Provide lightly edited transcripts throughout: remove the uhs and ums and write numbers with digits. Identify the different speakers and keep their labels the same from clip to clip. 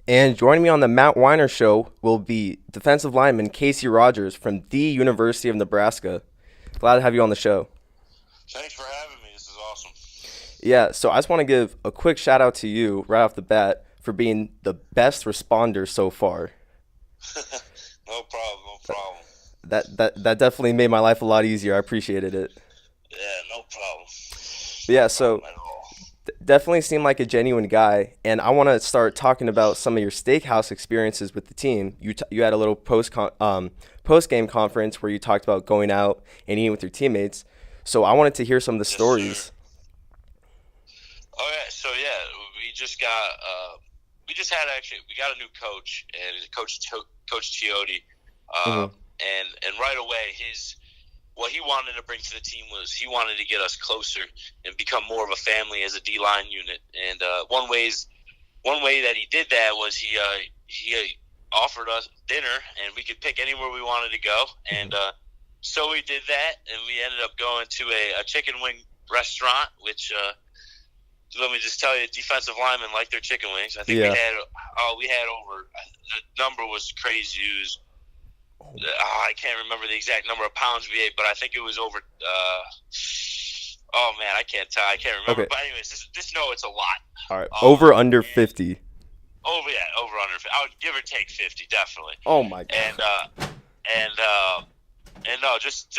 Speaker 1: And joining me on the Matt Weiner Show will be defensive lineman Casey Rogers from the University of Nebraska. Glad to have you on the show.
Speaker 2: Thanks for having me. This is awesome.
Speaker 1: Yeah, so I just want to give a quick shout out to you right off the bat for being the best responder so far.
Speaker 2: No problem. No problem.
Speaker 1: That definitely made my life a lot easier. I appreciated it.
Speaker 2: Yeah, no problem.
Speaker 1: But
Speaker 2: No
Speaker 1: yeah,
Speaker 2: problem
Speaker 1: so
Speaker 2: at all.
Speaker 1: definitely seemed like a genuine guy, and I want to start talking about some of your steakhouse experiences with the team. You had a little post game conference where you talked about going out and eating with your teammates. So I wanted to hear some of the
Speaker 2: Yes, sir.
Speaker 1: stories.
Speaker 2: Oh yeah. So yeah, we just had actually we got a new coach and Coach Chiotti,
Speaker 1: Hmm.
Speaker 2: and right away what he wanted to bring to the team was he wanted to get us closer and become more of a family as a D line unit. And one way that he did that was he offered us dinner, and we could pick anywhere we wanted to go. And so we did that, and we ended up going to a chicken wing restaurant, which let me just tell you, defensive linemen like their chicken wings. I think
Speaker 1: Yeah.
Speaker 2: we had over, the number was crazy. It was, I can't remember the exact number of pounds we ate, but I think it was over. Oh man, I can't tell. I can't remember.
Speaker 1: Okay.
Speaker 2: But anyways, just know it's a lot.
Speaker 1: All right. Over under
Speaker 2: And
Speaker 1: 50.
Speaker 2: over under. I would give or take 50, definitely.
Speaker 1: Oh my
Speaker 2: And
Speaker 1: god.
Speaker 2: and and no, just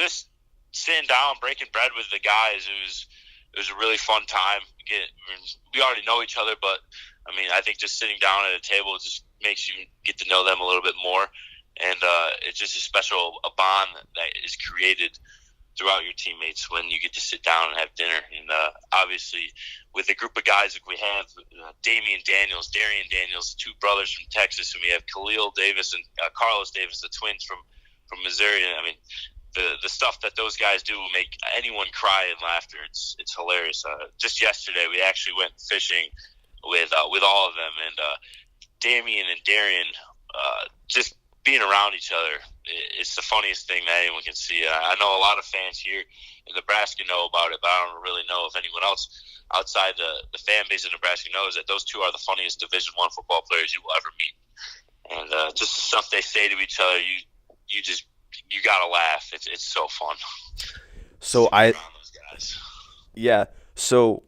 Speaker 2: sitting down, breaking bread with the guys. It was a really fun time. We already know each other, but I mean, I think just sitting down at a table just makes you get to know them a little bit more, and it's just a bond that is created throughout your teammates when you get to sit down and have dinner. And obviously, with the group of guys that we have, Darian Daniels, two brothers from Texas, and we have Khalil Davis and Carlos Davis, the twins from Missouri. And I mean, the stuff that those guys do will make anyone cry in laughter. It's hilarious. Just yesterday, we actually went fishing with all of them, and Damian and Darian just being around each other. It's the funniest thing that anyone can see. I know a lot of fans here in Nebraska know about it, but I don't really know if anyone else outside the fan base of Nebraska knows that those two are the funniest Division I football players you will ever meet. And just the stuff they say to each other, you gotta laugh. It's so fun
Speaker 1: So
Speaker 2: to be
Speaker 1: I
Speaker 2: around those guys.
Speaker 1: yeah. So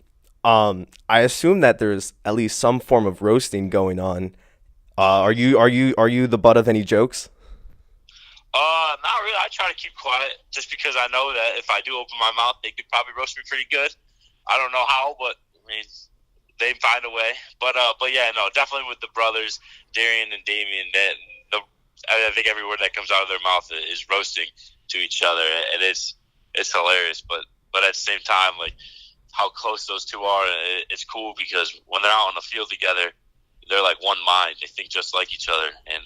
Speaker 1: I assume that there's at least some form of roasting going on. Are you the butt of any jokes?
Speaker 2: Not really. I try to keep quiet just because I know that if I do open my mouth, they could probably roast me pretty good. I don't know how, but I mean, they find a way. But yeah, no, definitely with the brothers, Darian and Damian, I think every word that comes out of their mouth is roasting to each other, and it's hilarious. But at the same time, like how close those two are, it's cool because when they're out on the field together, they're like one mind. They think just like each other, and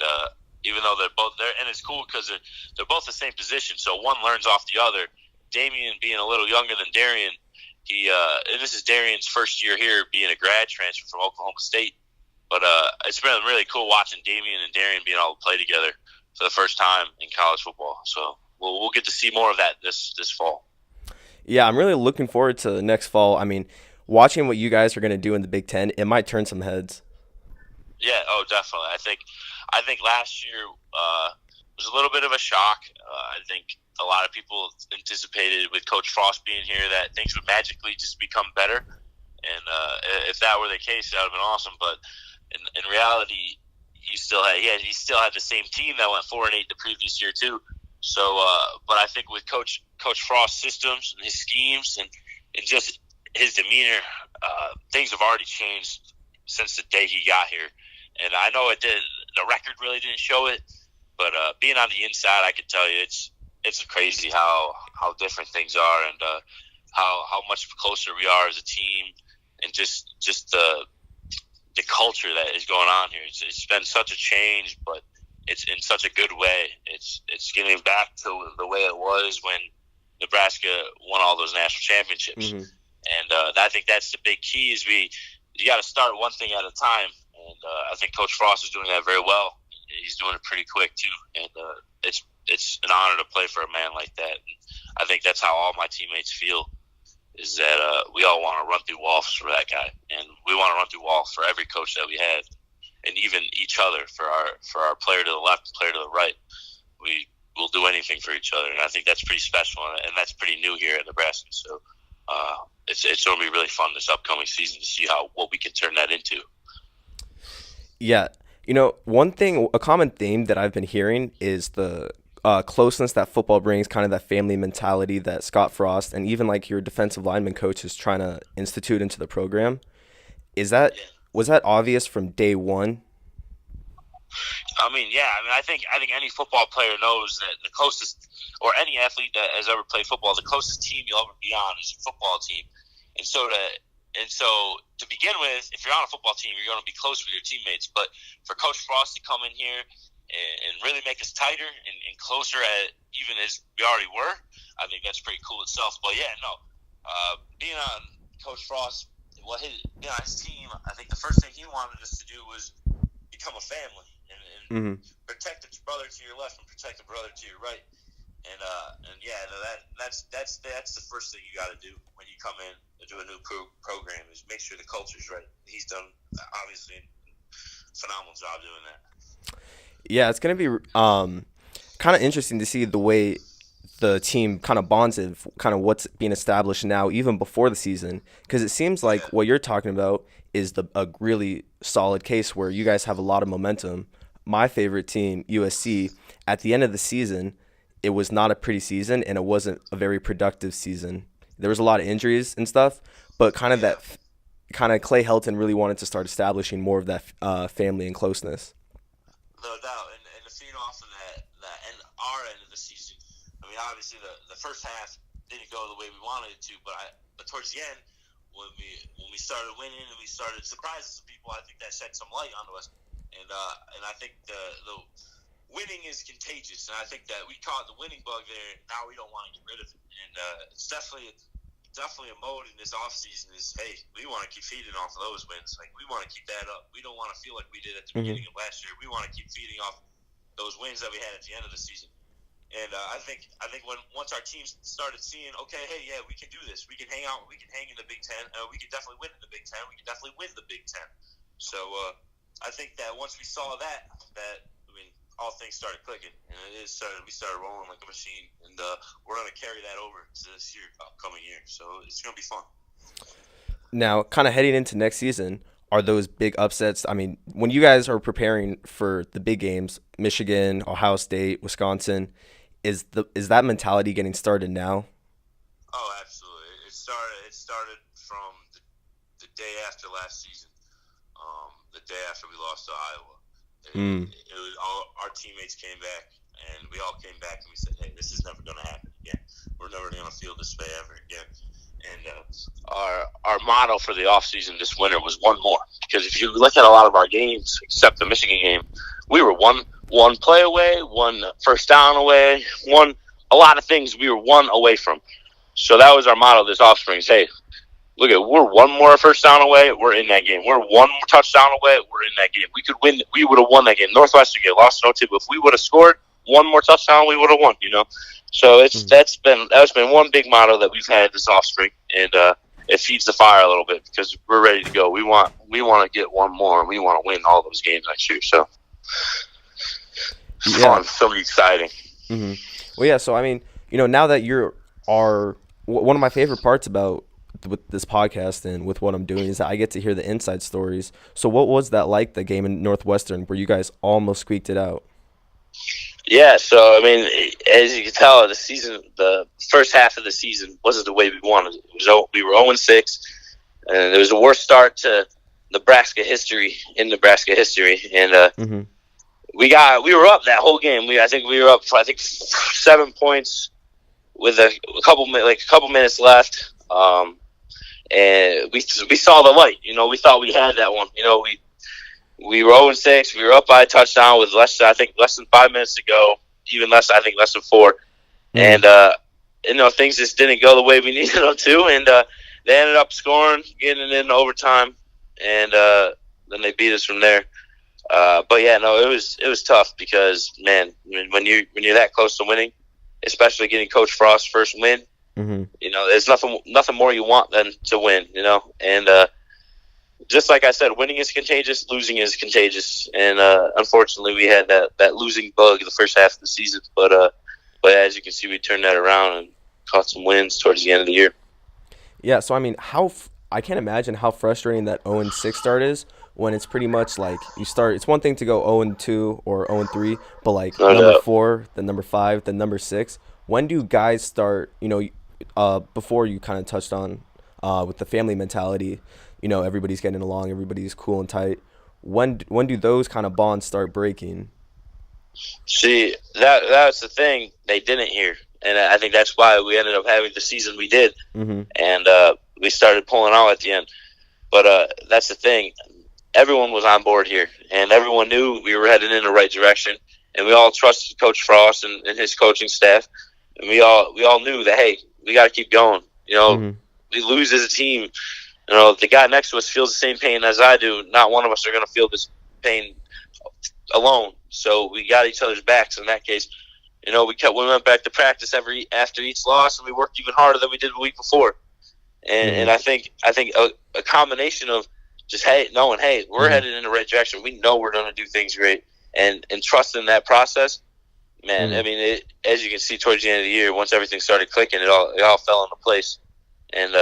Speaker 2: even though they're both there, and it's cool because they're both the same position, so one learns off the other. Damian being a little younger than Darian, and this is Darian's first year here, being a grad transfer from Oklahoma State. But it's been really cool watching Damian and Darian being able to play together for the first time in college football. So we'll get to see more of that this fall.
Speaker 1: Yeah, I'm really looking forward to the next fall. I mean, watching what you guys are going to do in the Big Ten, it might turn some heads.
Speaker 2: Yeah, oh, definitely. I think last year was a little bit of a shock. I think a lot of people anticipated with Coach Frost being here that things would magically just become better. And if that were the case, that would have been awesome. But in reality, he still had the same team that went 4-8 the previous year too. So, but I think with Coach Frost's systems and his schemes and just his demeanor, things have already changed since the day he got here. And I know it did. The record really didn't show it, but being on the inside, I can tell you it's crazy how different things are, and how much closer we are as a team, and just the culture that is going on here. It's been such a change, but it's in such a good way. It's getting back to the way it was when Nebraska won all those national championships,
Speaker 1: Hmm.
Speaker 2: and I think that's the big key. You got to start one thing at a time, and I think Coach Frost is doing that very well. He's doing it pretty quick too, and it's an honor to play for a man like that. And I think that's how all my teammates feel. Is that we all want to run through walls for that guy, and we want to run through walls for every coach that we had. and even each other for our player to the left and player to the right. We will do anything for each other, and I think that's pretty special, and that's pretty new here in Nebraska. So it's going to be really fun this upcoming season to see what we can turn that into.
Speaker 1: Yeah. One thing, a common theme that I've been hearing is the closeness that football brings, kind of that family mentality that Scott Frost and even like your defensive lineman coach is trying to institute into the program. Was that obvious from day one?
Speaker 2: I think any football player knows that the closest, or any athlete that has ever played football, the closest team you'll ever be on is your football team. And so to begin with, if you're on a football team, you're going to be close with your teammates. But for Coach Frost to come in here and really make us tighter and closer even as we already were, I think that's pretty cool itself. But being on Coach Frost, being on his team, I think the first thing he wanted us to do was become a family and protect the brother to your left and protect the brother to your right. That's the first thing you got to do when you come in to do a new program is make sure the culture's right. He's done obviously a phenomenal job doing that.
Speaker 1: Yeah, it's gonna be kind of interesting to see the way the team kind of bonds and kind of what's being established now, even before the season, because it seems like what you're talking about is a really solid case where you guys have a lot of momentum. My favorite team, USC, at the end of the season, it was not a pretty season and it wasn't a very productive season. There was a lot of injuries and stuff, but kind of Clay Helton really wanted to start establishing more of that family and closeness.
Speaker 2: No doubt, and to feed off of that and our end of the season, I mean, obviously the first half didn't go the way we wanted it to, but towards the end, when we started winning and we started surprising some people, I think that shed some light onto us, and I think the winning is contagious, and I think that we caught the winning bug there. Now we don't want to get rid of it, and it's definitely a mode in this off season is, hey, we want to keep feeding off of those wins. Like, we want to keep that up. We don't want to feel like we did at the beginning of last year. We want to keep feeding off those wins that we had at the end of the season. And I think once our teams started seeing, okay, hey, yeah, we can do this. We can hang out. We can hang in the Big Ten. We can definitely win in the Big Ten. We can definitely win the Big Ten. So I think that once we saw that all things started clicking, and we started rolling like a machine, and we're going to carry that over to this upcoming year. So it's going to be fun.
Speaker 1: Now, kind of heading into next season, are those big upsets? I mean, when you guys are preparing for the big games, Michigan, Ohio State, Wisconsin, is that mentality getting started now?
Speaker 2: Oh, absolutely. It started from the day after last season, the day after we lost to Iowa. It was our teammates came back, and we all came back, and we said, hey, this is never going to happen again. We're never going to feel this way ever again. And our motto for the offseason this winter was one more. Because if you look at a lot of our games, except the Michigan game, we were one play away, one first down away, a lot of things we were one away from. So that was our motto this offspring is, hey, look at, we're one more first down away, we're in that game. We're one more touchdown away, we're in that game. We could win. We would have won that game. Northwestern get lost no tip. If we would have scored one more touchdown, we would have won. So that's been one big motto that we've had this offspring, and it feeds the fire a little bit because we're ready to go. We want to get one more, and we want to win all those games next year. So fun, so exciting.
Speaker 1: Mm-hmm. Well, yeah. So I mean, now that one of my favorite parts about with this podcast and with what I'm doing is that I get to hear the inside stories. So what was that like, the game in Northwestern where you guys almost squeaked it out?
Speaker 2: Yeah, so I mean, as you can tell, the first half of the season wasn't the way we wanted it. We were 0-6, and it was the worst start to Nebraska history, and we were up that whole game. I think we were up 7 points with a couple minutes left. And we saw the light. We thought we had that one. We were 0-6. We were up by a touchdown with less than 5 minutes to go. Even less, I think less than 4. And things just didn't go the way we needed them to. And they ended up scoring, getting it in overtime, and then they beat us from there. But yeah, no, it was tough because, man, when you're that close to winning, especially getting Coach Frost's first win. There's nothing more you want than to win, and just like I said, winning is contagious, losing is contagious, and unfortunately, we had that losing bug in the first half of the season. But as you can see, we turned that around and caught some wins towards the end of the year.
Speaker 1: Yeah, so I mean, I can't imagine how frustrating that 0-6 start is when it's pretty much like you start. It's one thing to go 0-2 or 0-3, but like
Speaker 2: No
Speaker 1: number
Speaker 2: doubt.
Speaker 1: 4, then number 5, then number 6. When do guys start? Before you kind of touched on with the family mentality, everybody's getting along, everybody's cool and tight. When do those kind of bonds start breaking?
Speaker 2: See, that's the thing they didn't hear, and I think that's why we ended up having the season we did,
Speaker 1: Mm-hmm.
Speaker 2: and we started pulling out at the end. But that's the thing. Everyone was on board here, and everyone knew we were headed in the right direction, and we all trusted Coach Frost and his coaching staff, and we all knew that, hey, we got to keep going.
Speaker 1: Mm-hmm.
Speaker 2: We lose as a team. The guy next to us feels the same pain as I do. Not one of us are going to feel this pain alone. So we got each other's backs in that case. We went back to practice after each loss, and we worked even harder than we did the week before. And I think a combination of just knowing we're headed in the right direction. We know we're going to do things great, and trusting that process. Man, I mean, as you can see towards the end of the year, once everything started clicking, it all fell into place, and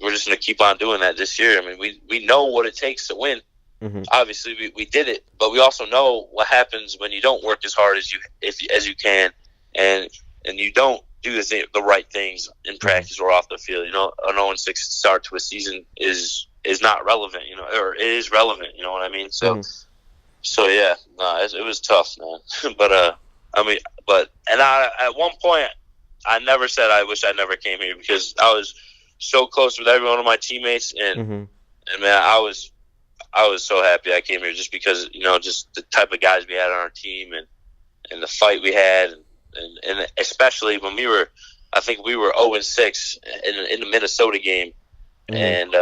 Speaker 2: we're just going to keep on doing that this year. I mean, we know what it takes to win.
Speaker 1: Mm-hmm.
Speaker 2: Obviously, we did it, but we also know what happens when you don't work as hard as you can, and you don't do the right things in practice or off the field. An 0-6 start to a season is not relevant, or it is relevant. You know what I mean? So, so yeah, it was tough, man. But at one point, I never said I wish I never came here because I was so close with every one of my teammates, and man, I was so happy I came here just because, just the type of guys we had on our team and the fight we had. And especially when I think we were 0-6 in the Minnesota game. And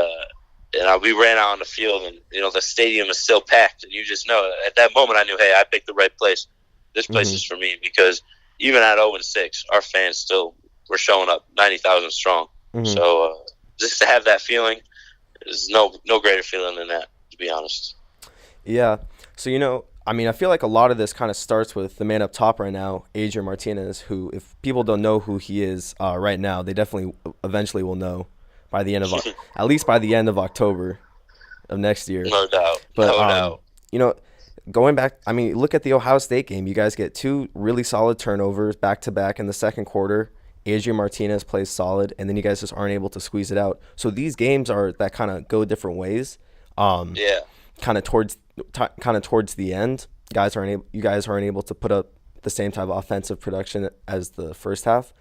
Speaker 2: we ran out on the field and, the stadium is still packed. And you just know at that moment I knew, hey, I picked the right place. This place is for me because even at 0-6, our fans still were showing up 90,000 strong. So just to have that feeling, there's no greater feeling than that. Be honest.
Speaker 1: Yeah. So, I feel like a lot of this kind of starts with the man up top right now, Adrian Martinez, who, if people don't know who he is right now, they definitely eventually will know by the end of at least by the end of October of next year.
Speaker 2: No doubt.
Speaker 1: But
Speaker 2: no doubt.
Speaker 1: Going back, look at the Ohio State game. You guys get 2 really solid turnovers back to back in the second quarter. Adrian Martinez plays solid, and then you guys just aren't able to squeeze it out. So these games are that kind of go different ways. Kind of towards the end, you guys aren't able to put up the same type of offensive production as the first half,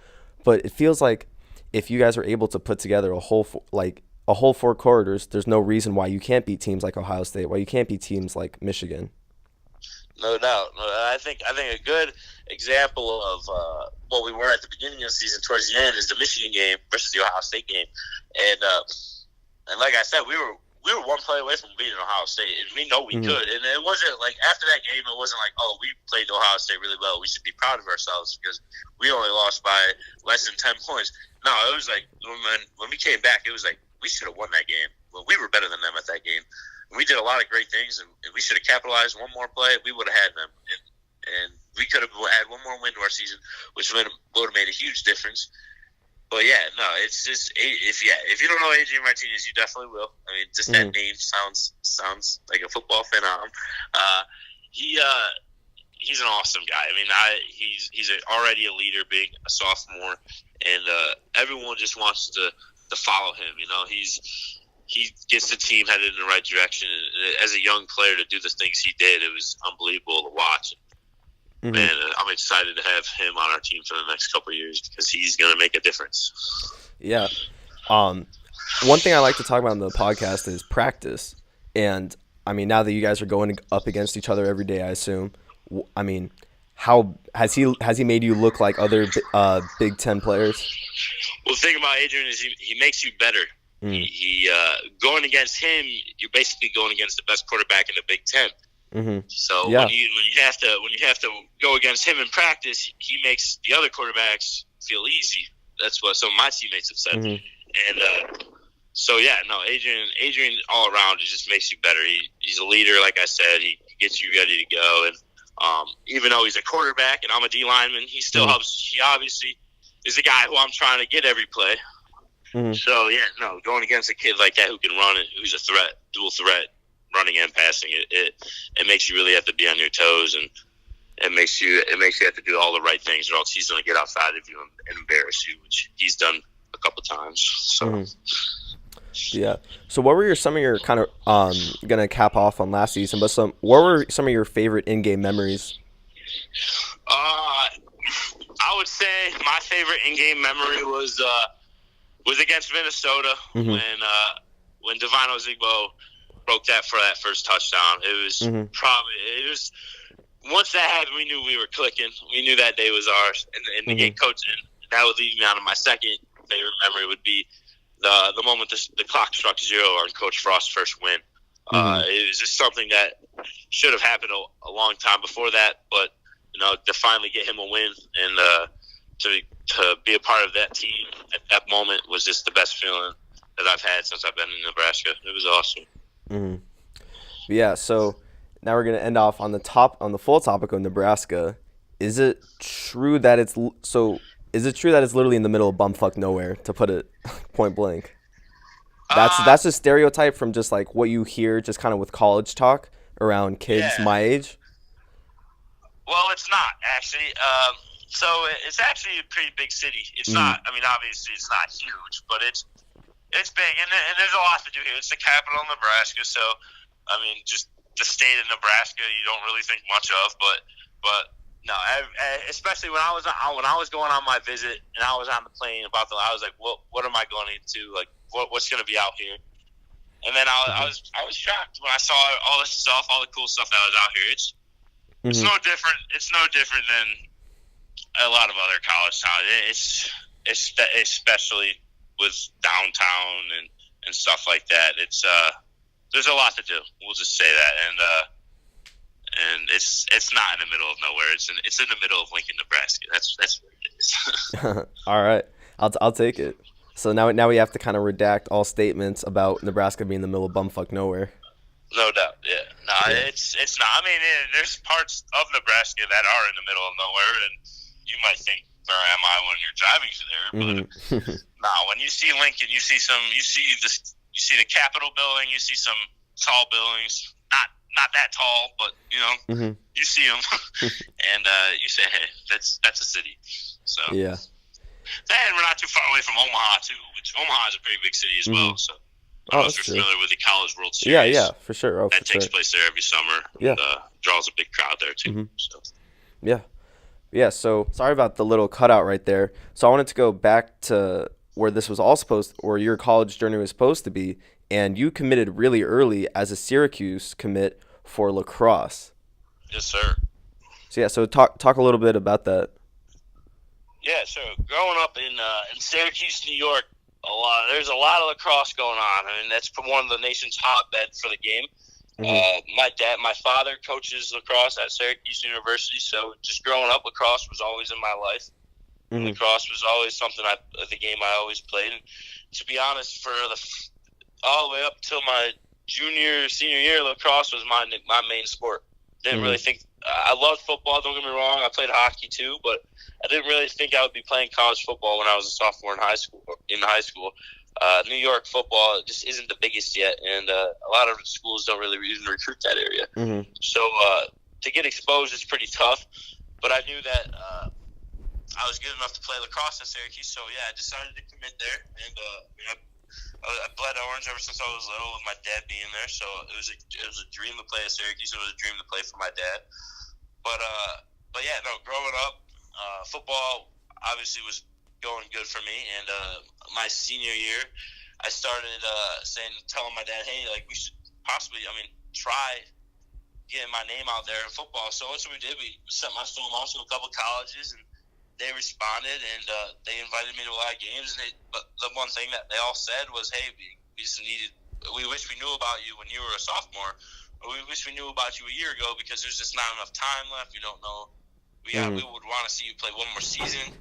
Speaker 1: but it feels like if you guys are able to put together a whole 4 quarters, there's no reason why you can't beat teams like Ohio State, why you can't beat teams like Michigan.
Speaker 2: No doubt. I think a good example of what we were at the beginning of the season towards the end is the Michigan game versus the Ohio State game, and like I said, we were one play away from beating Ohio State, and we know we could. And it wasn't like after that game, it wasn't like, oh, we played Ohio State really well, we should be proud of ourselves because we only lost by less than 10 points. No, it was like when we came back, it was like we should have won that game. Well, we were better than them at that game. And we did a lot of great things, and we should have capitalized one more play. We would have had them, and we could have had one more win to our season, which would have made a huge difference. But yeah, no, it's just if you don't know Adrian Martinez, you definitely will. I mean, just that name sounds like a football phenom. He's an awesome guy. I mean, he's already a leader, being a sophomore, and everyone just wants to follow him. He gets the team headed in the right direction. And as a young player to do the things he did, it was unbelievable to watch. Man, I'm excited to have him on our team for the next couple of years because he's going to make a difference. Yeah.
Speaker 1: One thing I like to talk about on the podcast is practice. And, now that you guys are going up against each other every day, I assume, how has he made you look like other Big Ten players?
Speaker 2: Well, the thing about Adrian is he makes you better. He going against him, you're basically going against the best quarterback in the Big Ten. So when you have to go against him in practice, he makes the other quarterbacks feel easy. That's what some of my teammates have said. And So yeah, no, Adrian all around just makes you better. He's a leader, like I said. He gets you ready to go, and even though he's a quarterback and I'm a D lineman, he still helps. He obviously is a guy who I'm trying to get every play. So yeah, no, going against a kid like that who can run it, who's a threat, dual threat, running and passing, it makes you really have to be on your toes, and it makes you have to do all the right things, or else he's going to get outside of you and embarrass you, which he's done a couple times. So.
Speaker 1: Yeah. So what were some of your kind of gonna cap off on last season, but what were some of your favorite in-game memories?
Speaker 2: I would say my favorite in-game memory was against Minnesota when Devine Ozigbo broke that for that first touchdown. It was once that happened, we knew we were clicking. We knew that day was ours, and the game coaching. That would lead me on to my second favorite memory would be the moment the clock struck 0 on Coach Frost's first win. It was just something that should have happened a long time before that, but to finally get him a win and to be a part of that team at that moment was just the best feeling that I've had since I've been in Nebraska. It was awesome.
Speaker 1: Yeah. So now we're gonna end off on the full topic of Nebraska. Is it true that it's literally in the middle of bumfuck nowhere, to put it point blank? That's a stereotype from just like what you hear just kind of with college talk around kids my age.
Speaker 2: Well, it's not actually. So it's actually a pretty big city. It's not. I mean, obviously it's not huge, but it's big, and there's a lot to do here. It's the capital of Nebraska, so I mean, just the state of Nebraska, you don't really think much of, but. No, especially when I was going on my visit and I was on the plane I was like, what am I going into? Like, what's going to be out here? And then I was shocked when I saw all this stuff, all the cool stuff that was out here. It's no different. It's no different than a lot of other college towns. It's especially with downtown and stuff like that. It's there's a lot to do. We'll just say that, and it's not in the middle of nowhere. It's in the middle of Lincoln, Nebraska. That's where it is.
Speaker 1: All right, I'll take it. So now we have to kind of redact all statements about Nebraska being in the middle of bumfuck nowhere.
Speaker 2: No doubt, yeah. No, it's not. I mean, there's parts of Nebraska that are in the middle of nowhere, and you might think, where am I when you're driving through there? But no, when you see Lincoln, you see the Capitol building, you see some tall buildings. Not that tall, but you see them, and you say, "Hey, that's a city." So
Speaker 1: yeah.
Speaker 2: And we're not too far away from Omaha too, which Omaha is a pretty big city as well. So I don't know if you're familiar with the College World Series.
Speaker 1: Yeah, for sure.
Speaker 2: That takes place there every summer.
Speaker 1: Yeah,
Speaker 2: and, draws a big crowd there too. So.
Speaker 1: Yeah. So sorry about the little cutout right there. So I wanted to go back to where this was all or your college journey was supposed to be. And you committed really early as a Syracuse commit for lacrosse.
Speaker 2: Yes, sir.
Speaker 1: So talk a little bit about that.
Speaker 2: Yeah, so growing up in Syracuse, New York, there's a lot of lacrosse going on. I mean, that's one of the nation's hotbeds for the game. My father coaches lacrosse at Syracuse University, so just growing up, lacrosse was always in my life. Lacrosse was always something the game I always played. And to be honest, all the way up till my senior year, lacrosse was my main sport. Didn't really think I loved football. Don't get me wrong. I played hockey too, but I didn't really think I would be playing college football when I was a sophomore in high school. New York football just isn't the biggest yet, and a lot of schools don't really even recruit that area. So to get exposed is pretty tough. But I knew that I was good enough to play lacrosse at Syracuse, so yeah, I decided to commit there, and I bled orange ever since I was little with my dad being there, so it was a dream to play at Syracuse. It was a dream to play for my dad. But yeah, no, growing up, football obviously was going good for me, and my senior year, I started telling my dad, hey, like we should possibly, try getting my name out there in football. So that's what we did. We sent my story out to a couple colleges, and they responded, and they invited me to a lot of games. But the one thing that they all said was, "Hey, we wish we knew about you when you were a sophomore, or we wish we knew about you a year ago because there's just not enough time left. We don't know. We would want to see you play one more season."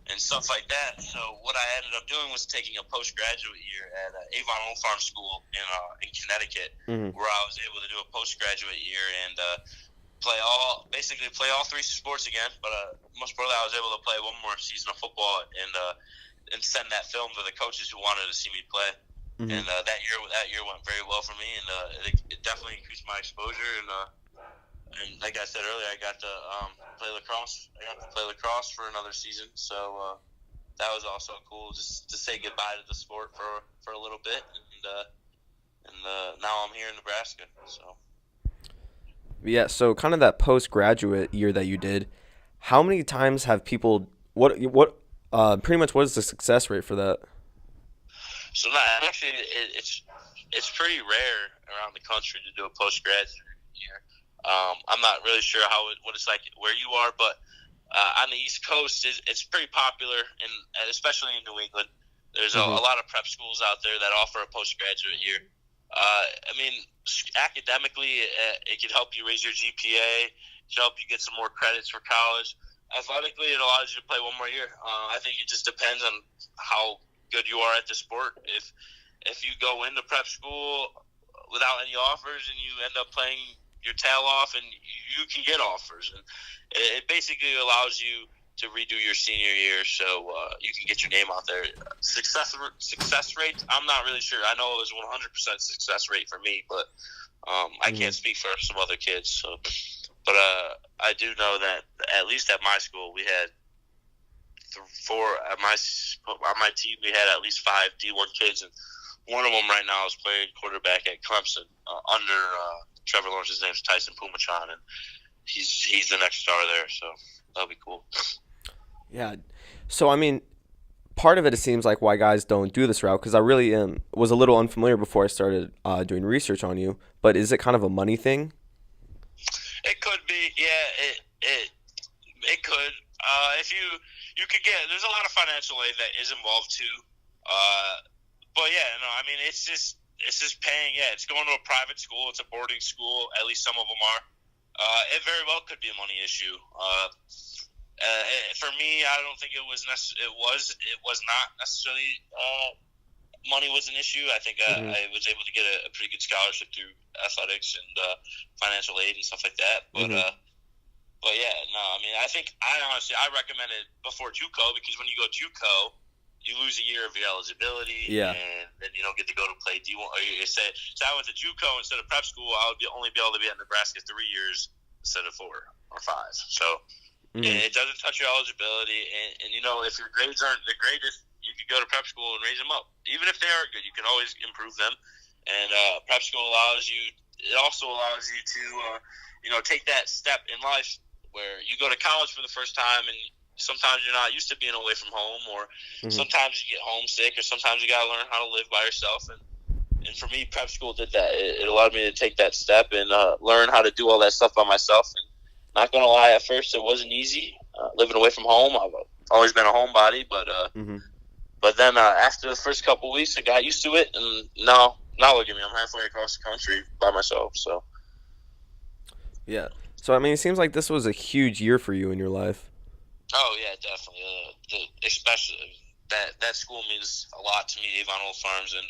Speaker 2: and stuff like that. So what I ended up doing was taking a postgraduate year at Avon Old Farm School in Connecticut, where I was able to do a postgraduate year and basically play all three sports again. But most importantly, I was able to play one more season of football and send that film to the coaches who wanted to see me play. And that year went very well for me, and it definitely increased my exposure. And like I said earlier, I got to play lacrosse. I got to play lacrosse for another season, so that was also cool, just to say goodbye to the sport for a little bit. And now I'm here in Nebraska. So
Speaker 1: Yeah, so kind of that postgraduate year that you did, how many times have people pretty much what is the success rate for that?
Speaker 2: So actually, it's pretty rare around the country to do a postgraduate year. I'm not really sure what it's like where you are, but on the East Coast, it's pretty popular, and especially in New England. There's a lot of prep schools out there that offer a postgraduate year. I mean, academically, it can help you raise your GPA. It can help you get some more credits for college. Athletically, it allows you to play one more year. I think it just depends on how good you are at the sport. If you go into prep school without any offers and you end up playing your tail off, and you can get offers, and it basically allows you to redo your senior year, so you can get your name out there. Success rate, I'm not really sure. I know it was 100% success rate for me, but I can't speak for some other kids. So, but I do know that at least at my school, we had on my team, we had at least 5 D1 kids, and one of them right now is playing quarterback at Clemson under Trevor Lawrence's name's Tyson Pumachan, and he's the next star there, so that'll be cool.
Speaker 1: Yeah. So, I mean, part of it seems like why guys don't do this route, because I really was a little unfamiliar before I started doing research on you, but is it kind of a money thing?
Speaker 2: It could be, yeah, it could. If you could get, there's a lot of financial aid that is involved too. But yeah, no, I mean, it's just paying. Yeah, it's going to a private school. It's a boarding school. At least some of them are. It very well could be a money issue. For me, I don't think it was not necessarily money was an issue. I think I was able to get a pretty good scholarship through athletics and financial aid and stuff like that. But but yeah, no, I mean, I recommend it before JUCO, because when you go JUCO, you lose a year of your eligibility, and then you don't get to go to play D1. So I went to JUCO instead of prep school, I would only be able to be at Nebraska 3 years instead of 4 or 5. So it doesn't touch your eligibility, and you know, if your grades aren't the greatest, you can go to prep school and raise them up. Even if they are good, you can always improve them. And prep school also allows you to take that step in life where you go to college for the first time, and sometimes you're not used to being away from home, or sometimes you get homesick, or sometimes you got to learn how to live by yourself. And for me, prep school did that. It allowed me to take that step and learn how to do all that stuff by myself. And not going to lie, at first it wasn't easy living away from home. I've always been a homebody, but then after the first couple of weeks, I got used to it, and now look at me, I'm halfway across the country by myself. So
Speaker 1: yeah. So I mean, it seems like this was a huge year for you in your life.
Speaker 2: Oh yeah, definitely. Especially that school means a lot to me, Avon Old Farms, and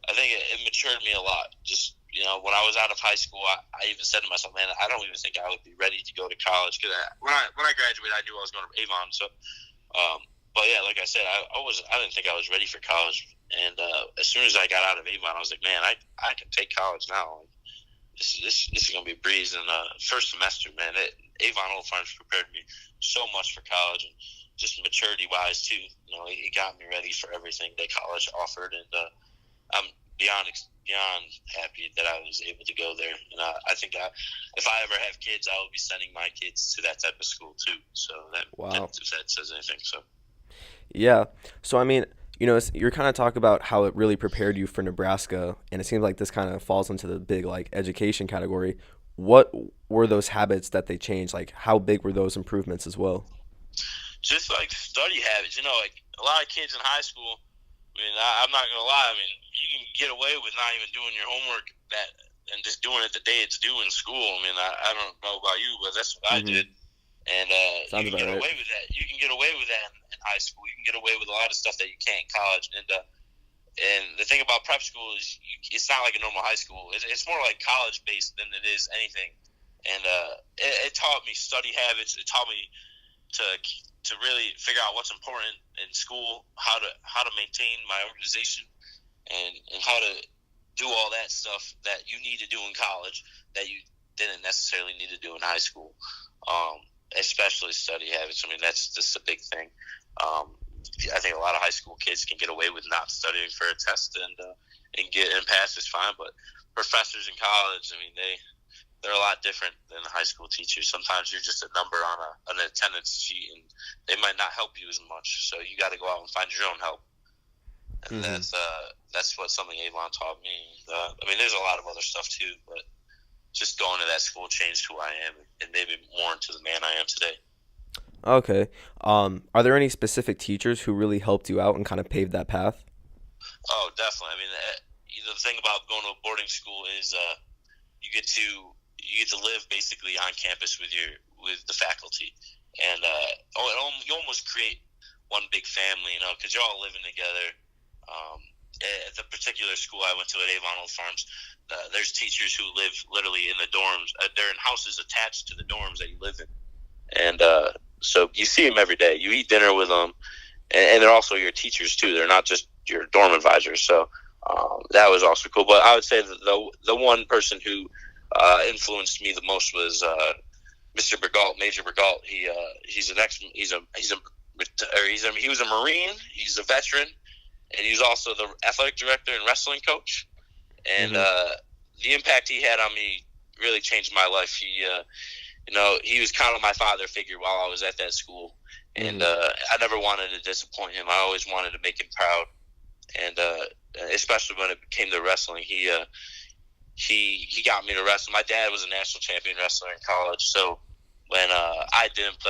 Speaker 2: I think it matured me a lot. Just when I was out of high school, I even said to myself, man, I don't even think I would be ready to go to college, because when I graduated, I knew I was going to Avon. So, but yeah, like I said, I didn't think I was ready for college, and as soon as I got out of Avon, I was like, man, I can take college now. This is going to be a breeze. And first semester, man, Avon Old Farms prepared me so much for college, and just maturity-wise, too. It got me ready for everything that college offered, and I'm beyond happy that I was able to go there. And I think if I ever have kids, I will be sending my kids to that type of school, too. So if that says anything. So
Speaker 1: yeah. So, I mean, you're kind of talking about how it really prepared you for Nebraska, and it seems like this kind of falls into the big, education category. What were those habits that they changed? How big were those improvements as well?
Speaker 2: Just, study habits. A lot of kids in high school, I mean, I'm not going to lie, I mean, you can get away with not even doing your homework and just doing it the day it's due in school. I mean, I don't know about you, but that's what I did. And you
Speaker 1: Sounds
Speaker 2: can
Speaker 1: about
Speaker 2: get
Speaker 1: right.
Speaker 2: away with that. You can get away with that in high school. You can get away with a lot of stuff that you can't in college. And the thing about prep school is it's not like a normal high school. It's more like college based than it is anything. And it taught me study habits. It taught me to really figure out what's important in school, how to maintain my organization, and how to do all that stuff that you need to do in college that you didn't necessarily need to do in high school. Especially study habits. I mean, that's just a big thing. I think a lot of high school kids can get away with not studying for a test and pass is fine. But professors in college, I mean, they're a lot different than the high school teachers. Sometimes you're just a number on an attendance sheet, and they might not help you as much. So you got to go out and find your own help. And that's what something Avon taught me. I mean, there's a lot of other stuff too, but just going to that school changed who I am and made me more into the man I am today.
Speaker 1: Okay. Are there any specific teachers who really helped you out and kind of paved that path?
Speaker 2: Oh, definitely. I mean, the thing about going to a boarding school is you get to live basically on campus with the faculty, and you almost create one big family, because you're all living together. At the particular school I went to at Avon Old Farms, there's teachers who live literally in the dorms. They're in houses attached to the dorms that you live in, and so you see them every day. You eat dinner with them, and they're also your teachers too. They're not just your dorm advisors. So that was also cool. But I would say that the one person who influenced me the most was Mr. Bergalt, Major Bergalt. He was a Marine. He's a veteran, and he was also the athletic director and wrestling coach. And the impact he had on me really changed my life. He was kind of my father figure while I was at that school, and I never wanted to disappoint him. I always wanted to make him proud, and especially when it came to wrestling, he got me to wrestle. My dad was a national champion wrestler in college, so when I didn't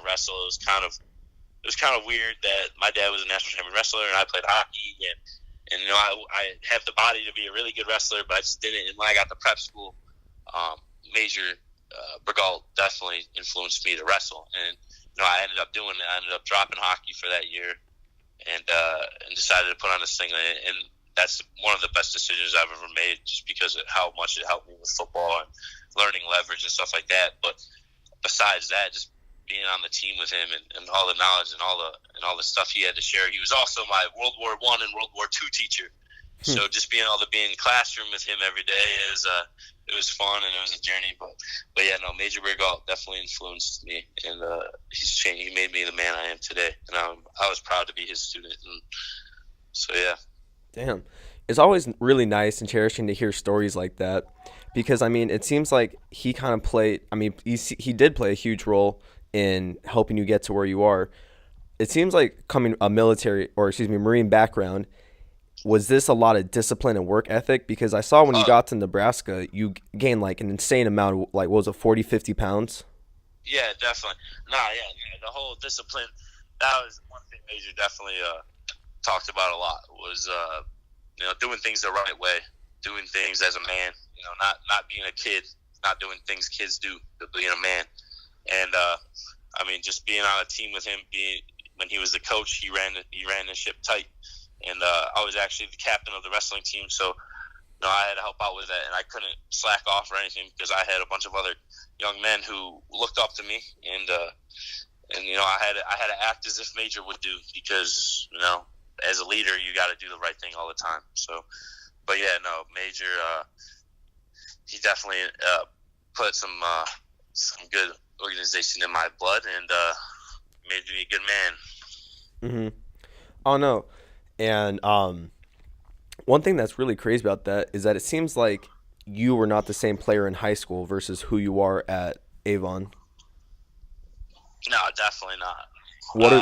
Speaker 2: wrestle, it was kind of weird that my dad was a national champion wrestler and I played hockey, and I have the body to be a really good wrestler, but I just didn't. And when I got to prep school, Major Bergalt definitely influenced me to wrestle, and I ended up doing it. I ended up dropping hockey for that year, and decided to put on this thing, and that's one of the best decisions I've ever made, just because of how much it helped me with football and learning leverage and stuff like that. But besides that, just being on the team with him and all the knowledge and all the stuff he had to share. He was also my World War I and World War II teacher. So just being able to be in the classroom with him every day it was fun, and it was a journey. But yeah, no, Major Bergalt definitely influenced me, and he's changed. He made me the man I am today, and I was proud to be his student. And so yeah.
Speaker 1: Damn. It's always really nice and cherishing to hear stories like that, because I mean, it seems like he kind of played. I mean, he did play a huge role in helping you get to where you are. It seems like coming a Marine background. Was this a lot of discipline and work ethic? Because I saw when you got to Nebraska, you gained like an insane amount of, like, what was it, 40, 50 pounds?
Speaker 2: Yeah, definitely. The whole discipline, that was one thing Major definitely talked about a lot, was doing things the right way, doing things as a man, not being a kid, not doing things kids do, but being a man. And I mean, just being on a team with him, when he was the coach, he ran the ship tight. And I was actually the captain of the wrestling team, so I had to help out with that, and I couldn't slack off or anything, because I had a bunch of other young men who looked up to me, and I had to act as if Major would do, because as a leader you got to do the right thing all the time. So, but yeah, no, Major, he definitely put some good organization in my blood, and made me a good man.
Speaker 1: Oh no. And one thing that's really crazy about that is that it seems like you were not the same player in high school versus who you are at Avon.
Speaker 2: No, definitely not.
Speaker 1: What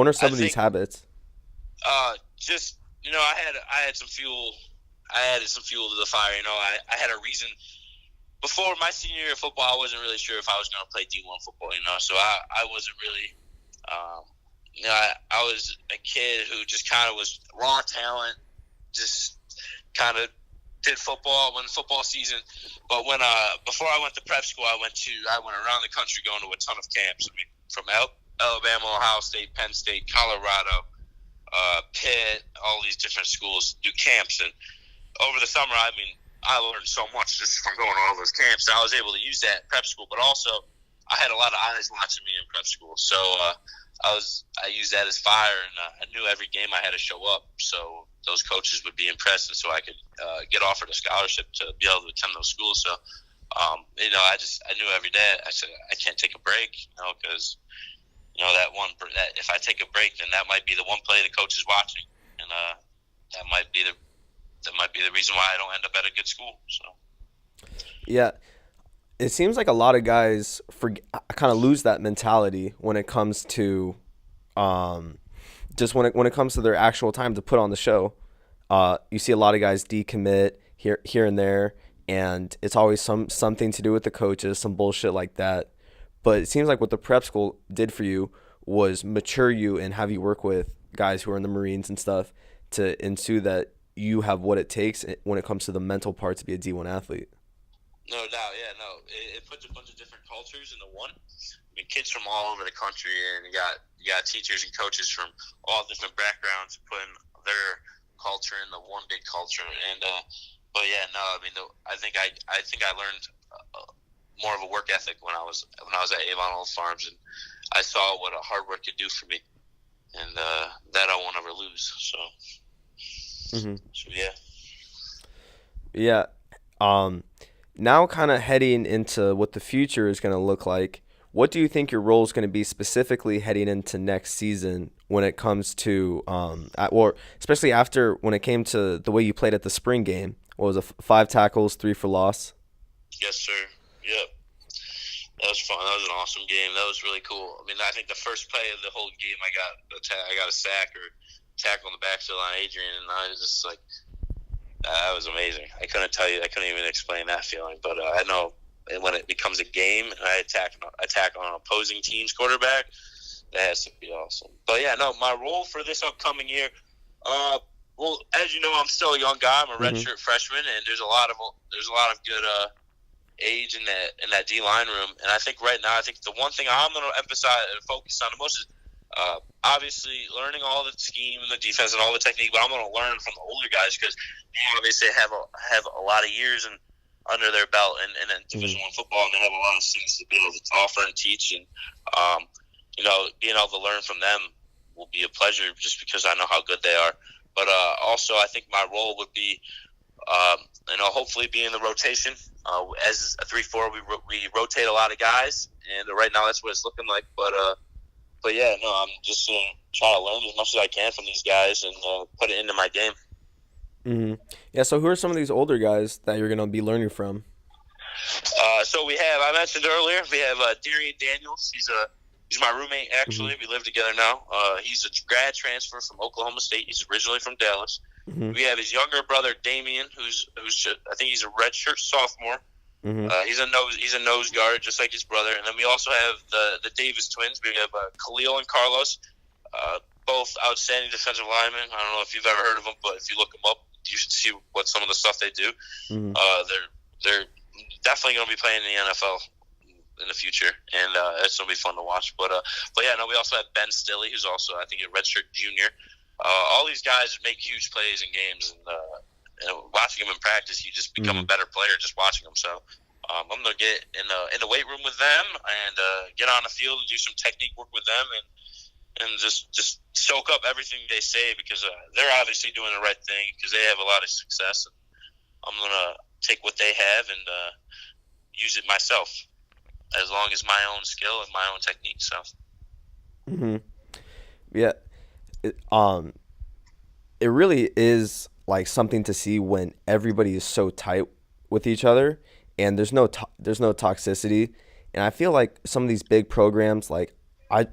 Speaker 1: are some of these habits?
Speaker 2: Just I had some fuel. I added some fuel to the fire. I had a reason. Before my senior year of football, I wasn't really sure if I was going to play D1 football. So I wasn't really. I was a kid who just kind of was raw talent, just kind of did football when football season. But when before I went to prep school, I went around the country going to a ton of camps. I mean, from Alabama, Ohio State, Penn State, Colorado, Pitt, all these different schools do camps. And over the summer, I mean, I learned so much just from going to all those camps. I was able to use that in prep school, but also I had a lot of eyes watching me in prep school. So I used that as fire, and I knew every game I had to show up. So those coaches would be impressed, and so I could get offered a scholarship to be able to attend those schools. So, I knew every day. I said I can't take a break, because that if I take a break, then that might be the one play the coach is watching, and that might be the reason why I don't end up at a good school. So.
Speaker 1: Yeah, it seems like a lot of guys kind of lose that mentality when it comes to just when it comes to their actual time to put on the show. You see a lot of guys decommit here and there, and it's always something to do with the coaches, some bullshit like that. But it seems like what the prep school did for you was mature you and have you work with guys who are in the Marines and stuff to ensue that you have what it takes when it comes to the mental part to be a D1 athlete.
Speaker 2: No doubt, yeah, no. It puts a bunch of different cultures into one. I mean, kids from all over the country, and you got teachers and coaches from all different backgrounds putting their culture into one big culture. And but yeah, no, I mean, I think I learned more of a work ethic when I was at Avon Old Farms, and I saw what a hard work could do for me, and that I won't ever lose. So, So yeah.
Speaker 1: Yeah. Now kind of heading into what the future is going to look like, what do you think your role is going to be specifically heading into next season when it comes to, or especially after when it came to the way you played at the spring game? What was it, 5 tackles, 3 for loss?
Speaker 2: Yes, sir. Yep. That was fun. That was an awesome game. That was really cool. I mean, I think the first play of the whole game, I got a sack or tackle on the back of the line, Adrian, and I was just like, that was amazing. I couldn't even explain that feeling. But I know when it becomes a game and I attack on an opposing team's quarterback, that has to be awesome. But yeah, no, my role for this upcoming year, well, as you know, I'm still a young guy. I'm a redshirt freshman, and there's a lot of good age in that D line room. And I think right now, the one thing I'm going to emphasize and focus on the most is obviously learning all the scheme and the defense and all the technique, but I'm going to learn from the older guys because they obviously have a lot of years under their belt in Division I football, and they have a lot of things to be able to offer and teach. And being able to learn from them will be a pleasure just because I know how good they are. But also, I think my role would be, hopefully be in the rotation. As a 3-4, we rotate a lot of guys, and right now that's what it's looking like. But yeah, no, I'm just trying to learn as much as I can from these guys and put it into my game.
Speaker 1: Mm-hmm. Yeah, so who are some of these older guys that you're going to be learning from?
Speaker 2: So we have, I mentioned earlier, we have Darian Daniels. He's my roommate, actually. We live together now. He's a grad transfer from Oklahoma State. He's originally from Dallas. We have his younger brother, Damian, who's I think he's a redshirt sophomore. He's a nose guard, just like his brother. And then we also have the Davis twins. We have Khalil and Carlos, both outstanding defensive linemen. I don't know if you've ever heard of them, but if you look them up, you should see what some of the stuff they do. They're definitely going to be playing in the NFL in the future, and it's going to be fun to watch. But yeah, no, we also have Ben Stilley, who's also, I think, a redshirt junior. All these guys make huge plays in games, and watching them in practice, you just become a better player just watching them. So I'm going to get in the weight room with them and get on the field and do some technique work with them and just soak up everything they say because they're obviously doing the right thing because they have a lot of success. And I'm going to take what they have and use it myself as long as my own skill and my own technique. So.
Speaker 1: Yeah. It really is like something to see when everybody is so tight with each other and there's no toxicity. And I feel like some of these big programs, like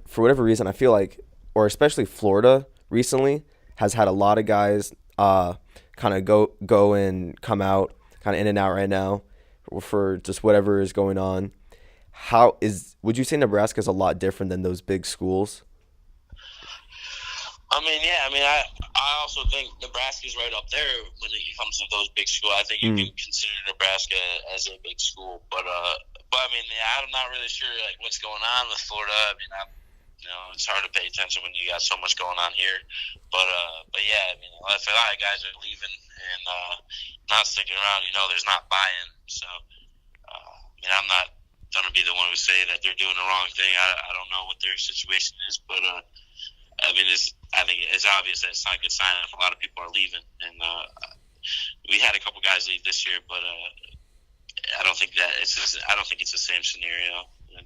Speaker 1: for whatever reason, I feel like, or especially Florida recently has had a lot of guys kind of go and come out, kind of in and out right now for just whatever is going on. Would you say Nebraska is a lot different than those big schools?
Speaker 2: I mean, yeah. I mean, I also think Nebraska's right up there when it comes to those big schools. I think you
Speaker 1: Mm.
Speaker 2: can consider Nebraska as a big school, but I mean, yeah, I'm not really sure like what's going on with Florida. I mean, it's hard to pay attention when you got so much going on here. But yeah, I mean, if a lot of guys are leaving and not sticking around, there's not buy-in. So, I mean, I'm not gonna be the one who say that they're doing the wrong thing. I don't know what their situation is, but I mean, I think it's obvious that it's not a good sign if a lot of people are leaving. And we had a couple guys leave this year, but I don't think it's the same scenario. And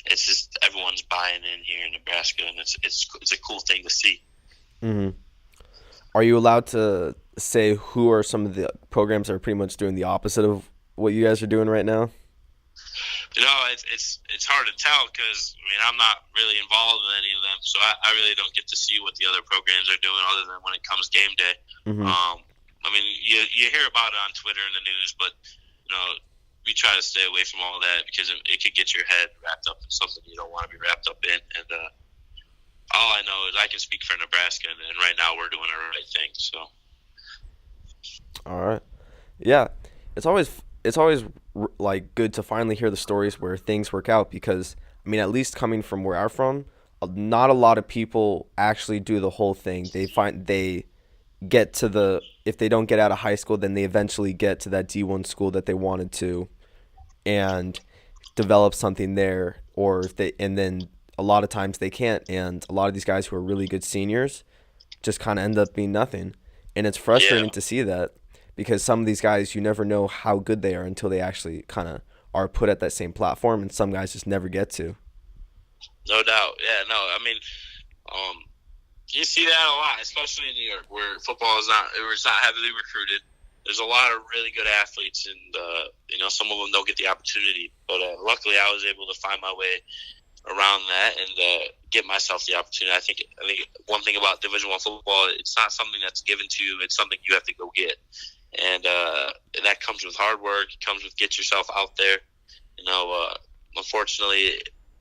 Speaker 2: it's just everyone's buying in here in Nebraska, and it's a cool thing to see.
Speaker 1: Hmm. Are you allowed to say who are some of the programs that are pretty much doing the opposite of what you guys are doing right now?
Speaker 2: It's hard to tell because I mean I'm not really involved in any of them, so I really don't get to see what the other programs are doing other than when it comes game day.
Speaker 1: Hmm.
Speaker 2: I mean you hear about it on Twitter and the news, but we try to stay away from all that because it could get your head wrapped up in something you don't want to be wrapped up in. And all I know is I can speak for Nebraska, and right now we're doing the right thing. So.
Speaker 1: All right. Yeah, it's always like good to finally hear the stories where things work out because I mean at least coming from where I'm from, not a lot of people actually do the whole thing. They get to the if they don't get out of high school, then they eventually get to that D1 school that they wanted to and develop something there, or if they and then a lot of times they can't, and a lot of these guys who are really good seniors just kind of end up being nothing. And it's
Speaker 2: Yeah.
Speaker 1: frustrating to see that because some of these guys, you never know how good they are until they actually kind of are put at that same platform, and some guys just never get to.
Speaker 2: No doubt. Yeah, no, I mean, you see that a lot, especially in New York, where football it's not heavily recruited. There's a lot of really good athletes, and some of them don't get the opportunity. But luckily, I was able to find my way around that and get myself the opportunity. I think one thing about Division I football, it's not something that's given to you; it's something you have to go get, and that comes with hard work. It comes with get yourself out there. Unfortunately,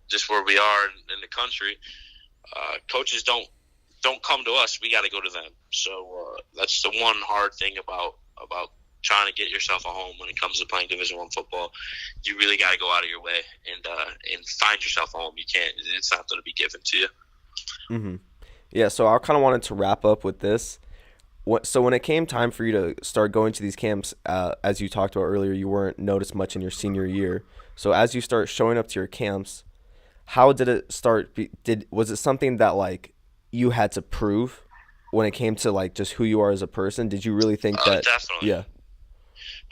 Speaker 2: just where we are in the country, coaches don't come to us. We got to go to them. So that's the one hard thing about trying to get yourself a home when it comes to playing Division I football. You really got to go out of your way and find yourself a home. You can't. It's not going to be given to you.
Speaker 1: Hmm. Yeah, so I kind of wanted to wrap up with this. So when it came time for you to start going to these camps, as you talked about earlier, you weren't noticed much in your senior year. So as you start showing up to your camps, how did it start? Was it something that like you had to prove when it came to like just who you are as a person? Did you really think that?
Speaker 2: Definitely.
Speaker 1: Yeah.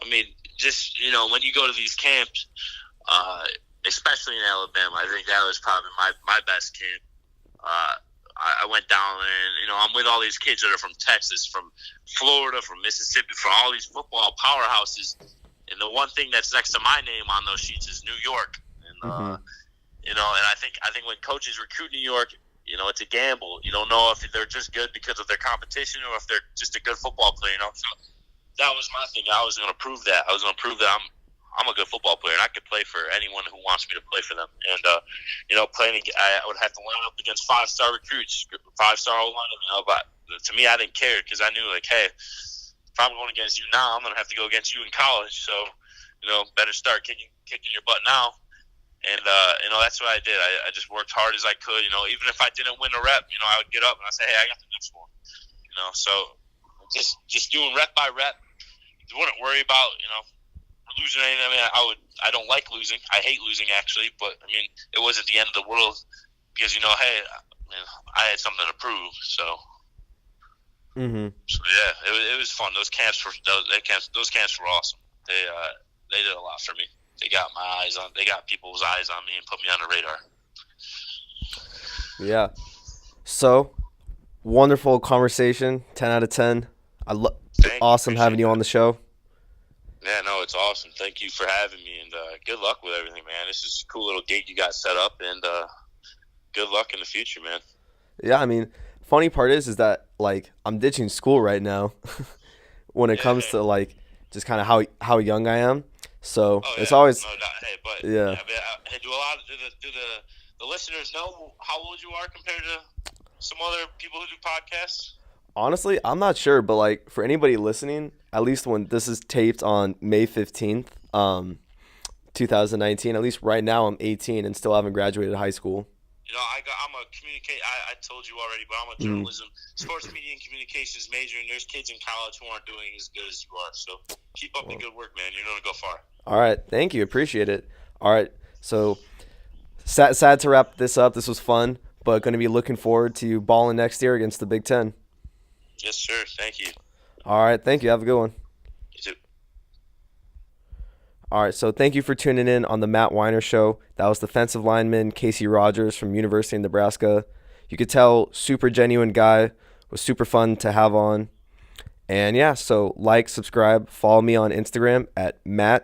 Speaker 2: I mean, just when you go to these camps, especially in Alabama, I think that was probably my best camp. I went down and I'm with all these kids that are from Texas, from Florida, from Mississippi, from all these football powerhouses. And the one thing that's next to my name on those sheets is New York. And
Speaker 1: Hmm.
Speaker 2: and I think when coaches recruit New York, it's a gamble. You don't know if they're just good because of their competition or if they're just a good football player. So that was my thing. I was going to prove that. I was going to prove that I'm a good football player and I could play for anyone who wants me to play for them. And playing, I would have to line up against 5-star recruits, 5-star O-line. But to me, I didn't care because I knew hey, if I'm going against you now, I'm going to have to go against you in college. So better start kicking your butt now. And that's what I did. I just worked hard as I could. Even if I didn't win a rep, I would get up and I say, hey, I got the next one. So just doing rep by rep. You wouldn't worry about losing anything. I mean, I don't like losing. I hate losing actually, but I mean, it wasn't the end of the world because hey, I had something to prove. So.
Speaker 1: Hmm.
Speaker 2: So yeah, it was fun. Those camps were awesome. They did a lot for me. They got people's eyes on me and put me on the radar.
Speaker 1: Yeah. So wonderful conversation. 10 out of 10. Awesome having you on the show.
Speaker 2: Yeah, no, it's awesome. Thank you for having me, and good luck with everything, man. This is a cool little gig you got set up, and good luck in the future, man.
Speaker 1: Yeah, I mean, funny part is that like I'm ditching school right now when it
Speaker 2: Yeah,
Speaker 1: comes
Speaker 2: hey.
Speaker 1: to like just kind of how young I am. So
Speaker 2: Oh
Speaker 1: it's
Speaker 2: yeah,
Speaker 1: always
Speaker 2: no doubt. Hey, but
Speaker 1: yeah.
Speaker 2: hey, do the listeners know how old you are compared to? some other people who do podcasts?
Speaker 1: Honestly, I'm not sure, but like for anybody listening, at least when this is taped on May 15th, 2019, at least right now I'm 18 and still haven't graduated high school.
Speaker 2: I'm a I told you already, but I'm a
Speaker 1: Mhm.
Speaker 2: journalism, sports media and communications major, and there's kids in college who aren't doing as good as you are. So keep up the good work, man. You're gonna go far.
Speaker 1: All right, thank you, appreciate it. All right, so sad to wrap this up. This was fun, but going to be looking forward to balling next year against the Big Ten.
Speaker 2: Yes, sir. Thank you.
Speaker 1: All right, thank you. Have a good one.
Speaker 2: You too.
Speaker 1: All right, so thank you for tuning in on the Matt Weiner Show. That was defensive lineman Casey Rogers from University of Nebraska. You could tell, super genuine guy, was super fun to have on. And yeah, so like, subscribe, follow me on Instagram at Matt_Weiner_.